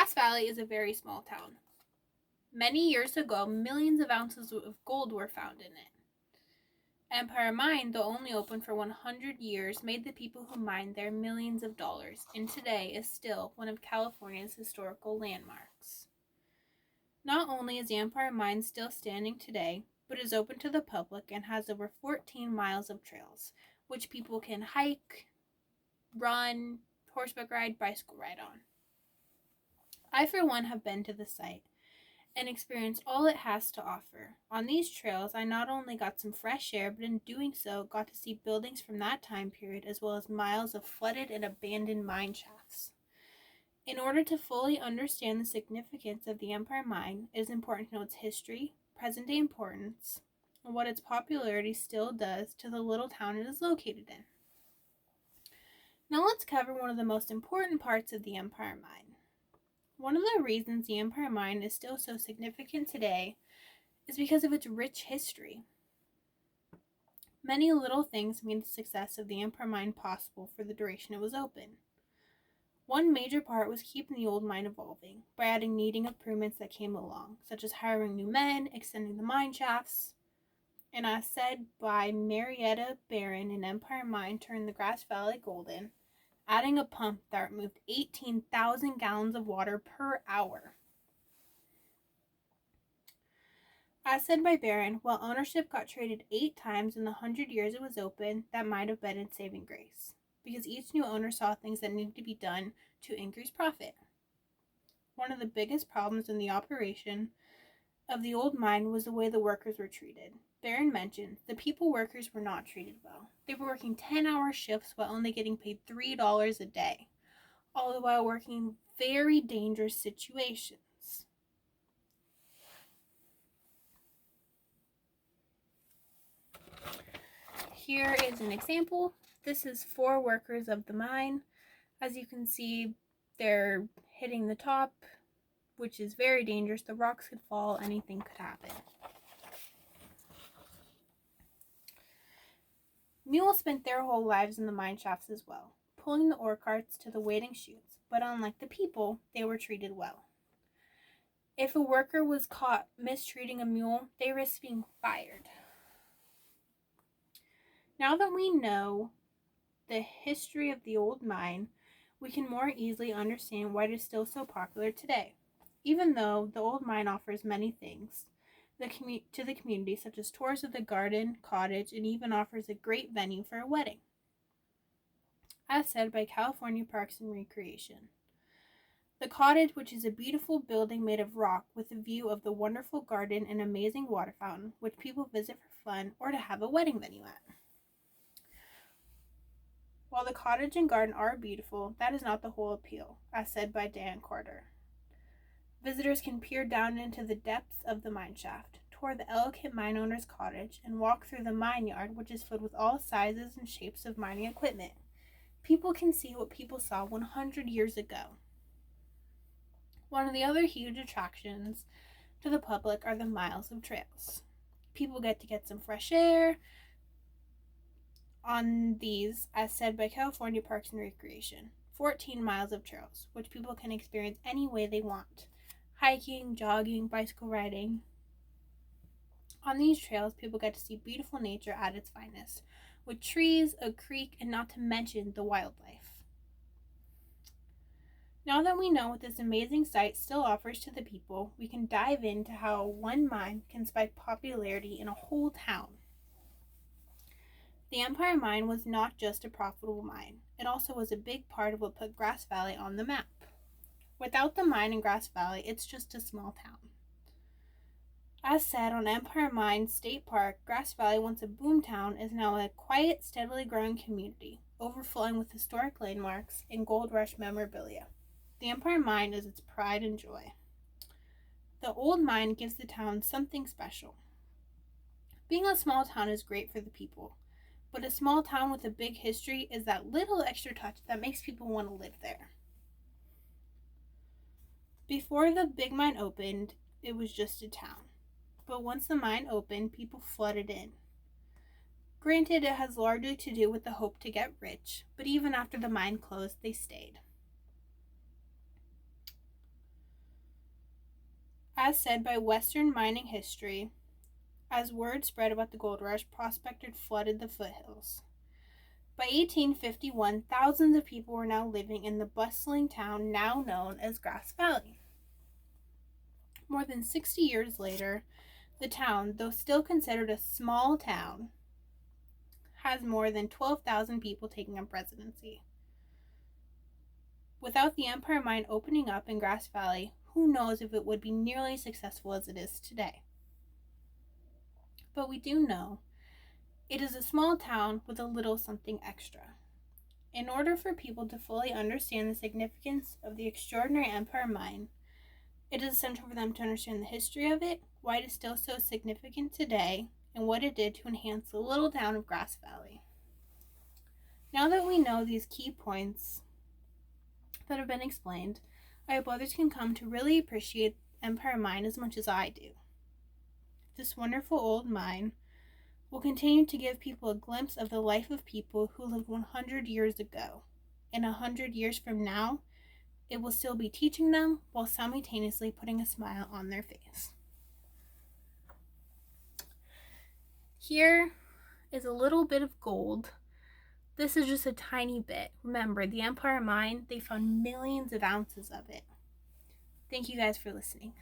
Grass Valley is a very small town. Many years ago, millions of ounces of gold were found in it. Empire Mine, though only open for 100 years, made the people who mined there millions of dollars, and today is still one of California's historical landmarks. Not only is the Empire Mine still standing today, but is open to the public and has over 14 miles of trails, which people can hike, run, horseback ride, bicycle ride on. I, for one, have been to the site and experienced all it has to offer. On these trails, I not only got some fresh air, but in doing so, got to see buildings from that time period as well as miles of flooded and abandoned mine shafts. In order to fully understand the significance of the Empire Mine, it is important to know its history, present-day importance, and what its popularity still does to the little town it is located in. Now let's cover one of the most important parts of the Empire Mine. One of the reasons the Empire Mine is still so significant today is because of its rich history. Many little things made the success of the Empire Mine possible for the duration it was open. One major part was keeping the old mine evolving by adding needing improvements that came along, such as hiring new men, extending the mine shafts, and as said by Marietta Barron in Empire Mine turned the Grass Valley golden, adding a pump that removed 18,000 gallons of water per hour. As said by Barron, while ownership got traded 8 times in the 100 years it was open, that might have been its saving grace, because each new owner saw things that needed to be done to increase profit. One of the biggest problems in the operation of the old mine was the way the workers were treated. Barron mentioned the people workers were not treated well. They were working 10-hour shifts while only getting paid $3 a day, all the while working in very dangerous situations. Here is an example. This is 4 workers of the mine. As you can see, they're hitting the top, which is very dangerous. The rocks could fall, anything could happen. Mules spent their whole lives in the mine shafts as well, pulling the ore carts to the waiting chutes, but unlike the people, they were treated well. If a worker was caught mistreating a mule, they risked being fired. Now that we know the history of the old mine, we can more easily understand why it is still so popular today. Even though the old mine offers many things to the community, such as tours of the garden, cottage, and even offers a great venue for a wedding. As said by California Parks and Recreation. The cottage, which is a beautiful building made of rock with a view of the wonderful garden and amazing water fountain, which people visit for fun or to have a wedding venue at. While the cottage and garden are beautiful, that is not the whole appeal, as said by Dan Carter. Visitors can peer down into the depths of the mine shaft, tour the elegant mine owner's cottage, and walk through the mine yard, which is filled with all sizes and shapes of mining equipment. People can see what people saw 100 years ago. One of the other huge attractions to the public are the miles of trails. People get to get some fresh air on these, as said by California Parks and Recreation. 14 miles of trails, which people can experience any way they want. Hiking, jogging, bicycle riding. On these trails, people get to see beautiful nature at its finest, with trees, a creek, and not to mention the wildlife. Now that we know what this amazing site still offers to the people, we can dive into how one mine can spike popularity in a whole town. The Empire Mine was not just a profitable mine. It also was a big part of what put Grass Valley on the map. Without the mine in Grass Valley, it's just a small town. As said on Empire Mine State Park, Grass Valley, once a boomtown, is now a quiet, steadily growing community, overflowing with historic landmarks and gold rush memorabilia. The Empire Mine is its pride and joy. The old mine gives the town something special. Being a small town is great for the people, but a small town with a big history is that little extra touch that makes people want to live there. Before the big mine opened, it was just a town. But once the mine opened, people flooded in. Granted, it has largely to do with the hope to get rich, but even after the mine closed, they stayed. As said by Western mining history, as word spread about the gold rush, prospectors flooded the foothills. By 1851, thousands of people were now living in the bustling town now known as Grass Valley. More than 60 years later, the town, though still considered a small town, has more than 12,000 people taking up residency. Without the Empire Mine opening up in Grass Valley, who knows if it would be nearly as successful as it is today. But we do know it is a small town with a little something extra. In order for people to fully understand the significance of the extraordinary Empire Mine, it is essential for them to understand the history of it, why it is still so significant today, and what it did to enhance the little town of Grass Valley. Now that we know these key points that have been explained, I hope others can come to really appreciate Empire Mine as much as I do. This wonderful old mine will continue to give people a glimpse of the life of people who lived 100 years ago. And 100 years from now, it will still be teaching them while simultaneously putting a smile on their face. Here is a little bit of gold. This is just a tiny bit. Remember, the Empire Mine, they found millions of ounces of it. Thank you guys for listening.